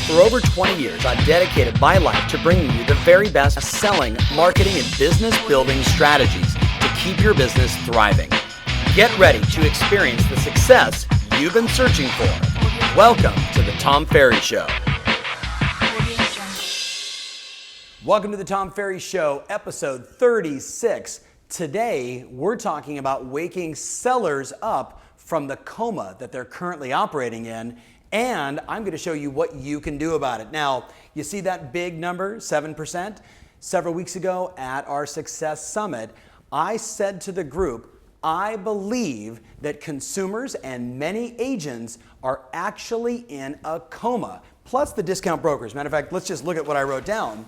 For over 20 years, I've dedicated my life to bringing you the very best selling, marketing, and business building strategies to keep your business thriving. Get ready to experience the success you've been searching for. Welcome to the Tom Ferry Show. Welcome to the Tom Ferry Show, episode 36. Today, we're talking about waking sellers up from the coma that they're currently operating in, and I'm going to show you what you can do about it. Now, you see that big number, 7%? Several weeks ago at our Success Summit, I said to the group, I believe that consumers and many agents are actually in a coma, plus the discount brokers. Matter of fact, let's just look at what I wrote down.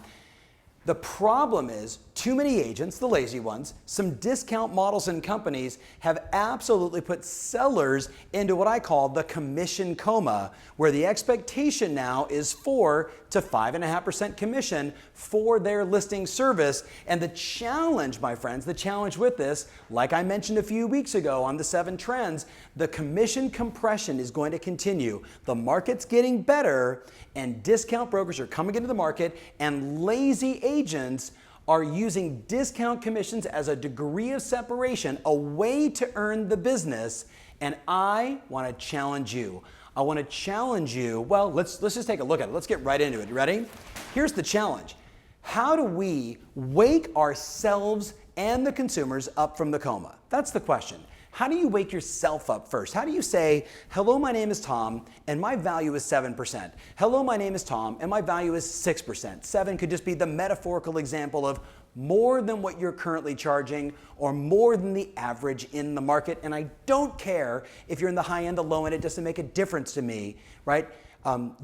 The problem is too many agents, the lazy ones, some discount models and companies have absolutely put sellers into what I call the commission coma, where the expectation now is 4 to 5.5% commission for their listing service. And the challenge, my friends, the challenge with this, like I mentioned a few weeks ago on the 7 trends, the commission compression is going to continue. The market's getting better and discount brokers are coming into the market, and lazy agents are using discount commissions as a degree of separation, a way to earn the business. And I want to challenge you. I want to challenge you. Well, let's just take a look at it. Let's get right into it. You ready? Here's the challenge. How do we wake ourselves and the consumers up from the coma? That's the question. How do you wake yourself up first? How do you say, hello, my name is Tom, and my value is 7%. Hello, my name is Tom, and my value is 6%. 7 could just be the metaphorical example of more than what you're currently charging or more than the average in the market. And I don't care if you're in the high end, the low end, it doesn't make a difference to me, right?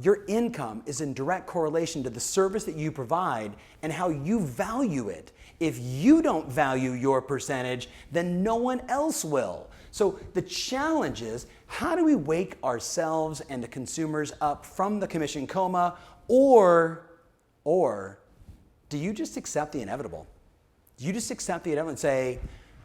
Your income is in direct correlation to the service that you provide and how you value it. If you don't value your percentage, then no one else will. So the challenge is, how do we wake ourselves and the consumers up from the commission coma, or do you just accept the inevitable? Do you just accept the inevitable and say,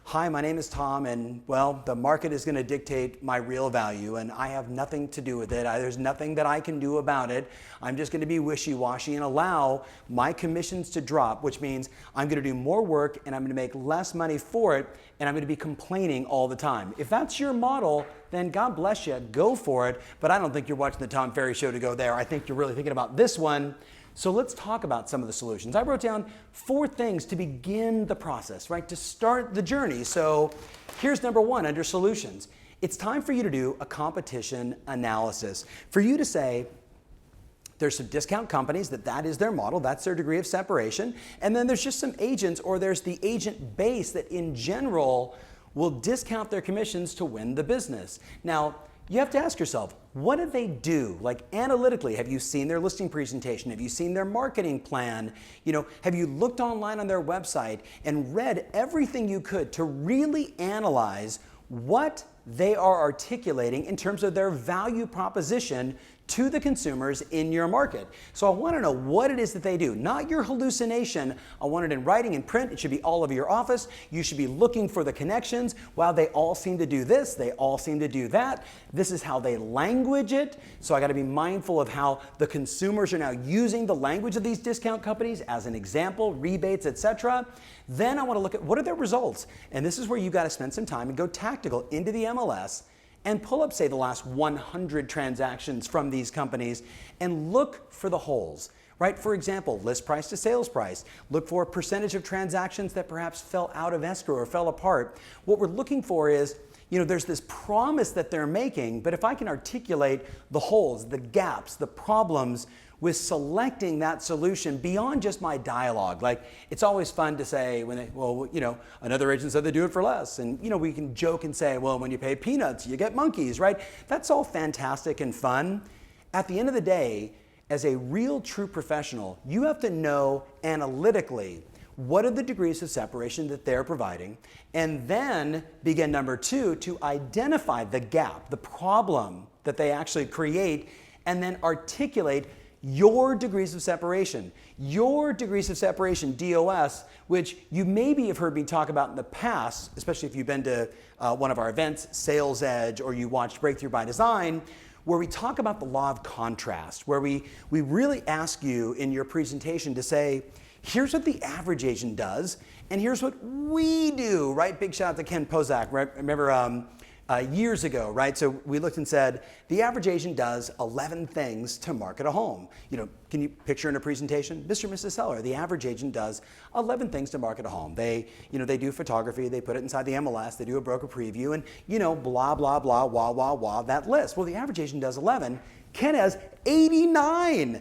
hi, my name is Tom, and well, the market is going to dictate my real value, and I have nothing to do with it. There's nothing that I can do about it. I'm just going to be wishy-washy and allow my commissions to drop, which means I'm going to do more work and I'm going to make less money for it, and I'm going to be complaining all the time. If that's your model, then God bless you, go for it. But I don't think you're watching the Tom Ferry Show to go there. I think you're really thinking about this one. So let's talk about some of the solutions. I wrote down 4 things to begin the process, right? To start the journey. So here's number 1 under solutions. It's time for you to do a competition analysis. For you to say, there's some discount companies that is their model, that's their degree of separation. And then there's just some agents, or there's the agent base that in general will discount their commissions to win the business. Now, you have to ask yourself, what do they do? Like analytically, have you seen their listing presentation? Have you seen their marketing plan? Have you looked online on their website and read everything you could to really analyze what they are articulating in terms of their value proposition to the consumers in your market? So I want to know what it is that they do, not your hallucination. I want it in writing and print. It should be all over your office. You should be looking for the connections. Wow, they all seem to do this. They all seem to do that. This is how they language it. So I got to be mindful of how the consumers are now using the language of these discount companies as an example, rebates, etc. Then I want to look at what are their results. And this is where you got to spend some time and go tactical into the MLS and pull up, say, the last 100 transactions from these companies and look for the holes, right? For example, list price to sales price. Look for a percentage of transactions that perhaps fell out of escrow or fell apart. What we're looking for is, there's this promise that they're making, but if I can articulate the holes, the gaps, the problems with selecting that solution beyond just my dialogue. Like, it's always fun to say another agent said they do it for less. And, we can joke and say, well, when you pay peanuts, you get monkeys, right? That's all fantastic and fun. At the end of the day, as a real true professional, you have to know analytically what are the degrees of separation that they're providing, and then begin number 2 to identify the gap, the problem that they actually create, and then articulate your degrees of separation. Your degrees of separation, DOS, which you maybe have heard me talk about in the past, especially if you've been to one of our events, Sales Edge, or you watched Breakthrough by Design, where we talk about the law of contrast, where we really ask you in your presentation to say, here's what the average agent does, and here's what we do, right? Big shout out to Ken Pozak, right? Remember years ago, right? So we looked and said, the average agent does 11 things to market a home. Can you picture in a presentation? Mr. and Mrs. Seller, the average agent does 11 things to market a home. They do photography, they put it inside the MLS, they do a broker preview, and blah, blah, blah, wah, wah, wah, that list. Well, the average agent does 11. Ken has 89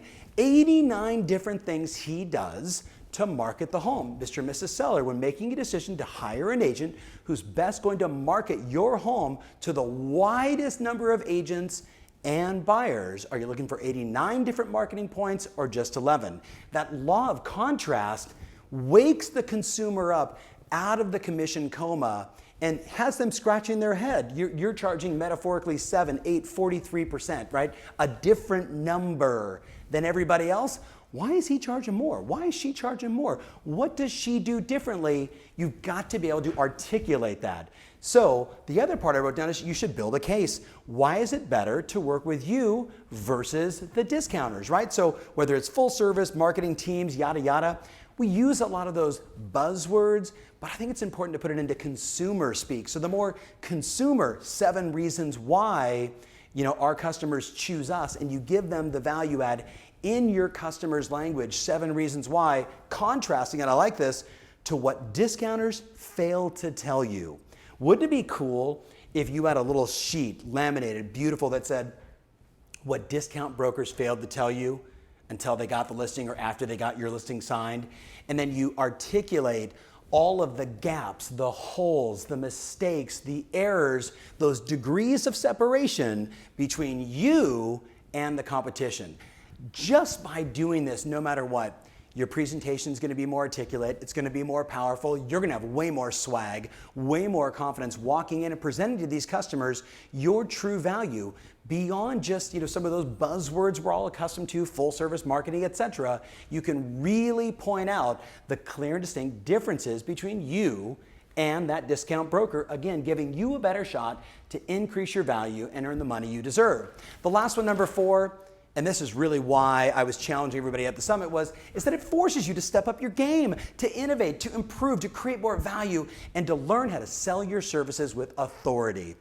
different things he does to market the home. Mr. and Mrs. Seller, when making a decision to hire an agent who's best going to market your home to the widest number of agents and buyers, are you looking for 89 different marketing points or just 11? That law of contrast wakes the consumer up out of the commission coma and has them scratching their head. You're charging metaphorically 7, 8, 43%, right? A different number than everybody else. Why is he charging more? Why is she charging more? What does she do differently? You've got to be able to articulate that. So the other part I wrote down is you should build a case. Why is it better to work with you versus the discounters, right? So whether it's full service, marketing teams, yada, yada, we use a lot of those buzzwords, but I think it's important to put it into consumer speak. So the more consumer 7 reasons why our customers choose us, and you give them the value add in your customer's language, 7 reasons why, contrasting, and I like this, to what discounters fail to tell you. Wouldn't it be cool if you had a little sheet, laminated, beautiful, that said what discount brokers failed to tell you until they got the listing or after they got your listing signed, and then you articulate all of the gaps, the holes, the mistakes, the errors, those degrees of separation between you and the competition. Just by doing this, no matter what, your presentation is going to be more articulate, it's going to be more powerful, you're going to have way more swag, way more confidence walking in and presenting to these customers your true value beyond just some of those buzzwords we're all accustomed to, full service marketing, etc. You can really point out the clear and distinct differences between you and that discount broker, again, giving you a better shot to increase your value and earn the money you deserve. The last one, number 4, and this is really why I was challenging everybody at the summit, is that it forces you to step up your game, to innovate, to improve, to create more value, and to learn how to sell your services with authority.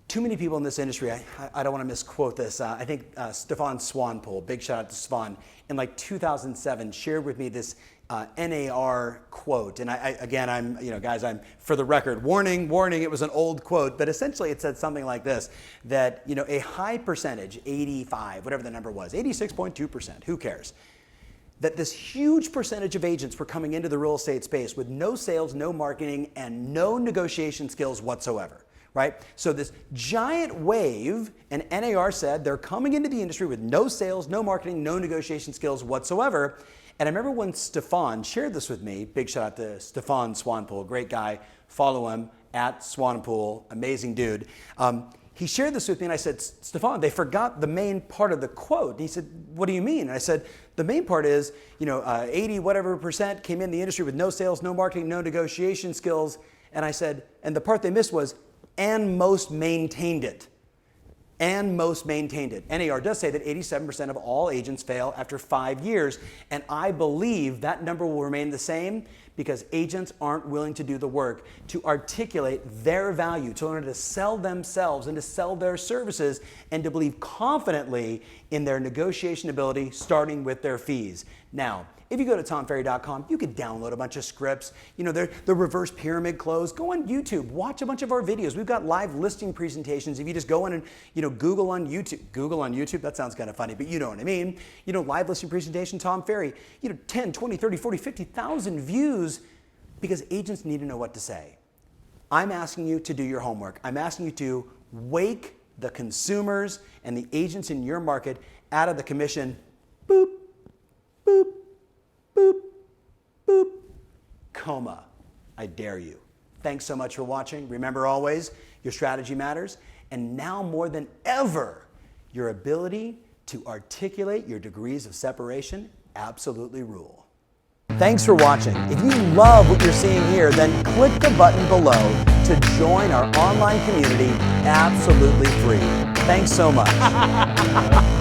Too many people in this industry, I don't want to misquote this, I think Stefan Swanpool, big shout out to Stefan, in 2007 shared with me this NAR quote. And I'm for the record, warning, it was an old quote, but essentially it said something like this, that, a high percentage, 85, whatever the number was, 86.2%, who cares? That this huge percentage of agents were coming into the real estate space with no sales, no marketing, and no negotiation skills whatsoever. Right? So this giant wave, and NAR said they're coming into the industry with no sales, no marketing, no negotiation skills whatsoever. And I remember when Stefan shared this with me, big shout out to Stefan Swanpool, great guy, follow him at Swanpool, amazing dude. He shared this with me and I said, Stefan, they forgot the main part of the quote. And he said, what do you mean? And I said, the main part is, 80 whatever percent came in the industry with no sales, no marketing, no negotiation skills. And I said, and the part they missed was, and most maintained it. And most maintained it. NAR does say that 87% of all agents fail after 5 years, and I believe that number will remain the same because agents aren't willing to do the work to articulate their value, to learn to sell themselves and to sell their services and to believe confidently in their negotiation ability, starting with their fees. Now, if you go to tomferry.com, you can download a bunch of scripts. The reverse pyramid close. Go on YouTube. Watch a bunch of our videos. We've got live listing presentations. If you just go in and Google on YouTube, that sounds kind of funny, but you know what I mean. Live listing presentation, Tom Ferry. 10, 20, 30, 40, 50,000 views because agents need to know what to say. I'm asking you to do your homework. I'm asking you to wake the consumers and the agents in your market out of the commission. Boop, boop, boop, boop, coma. I dare you. Thanks so much for watching. Remember always, your strategy matters. And now more than ever, your ability to articulate your degrees of separation absolutely rule. Thanks for watching. If you love what you're seeing here, then click the button below to join our online community absolutely free. Thanks so much.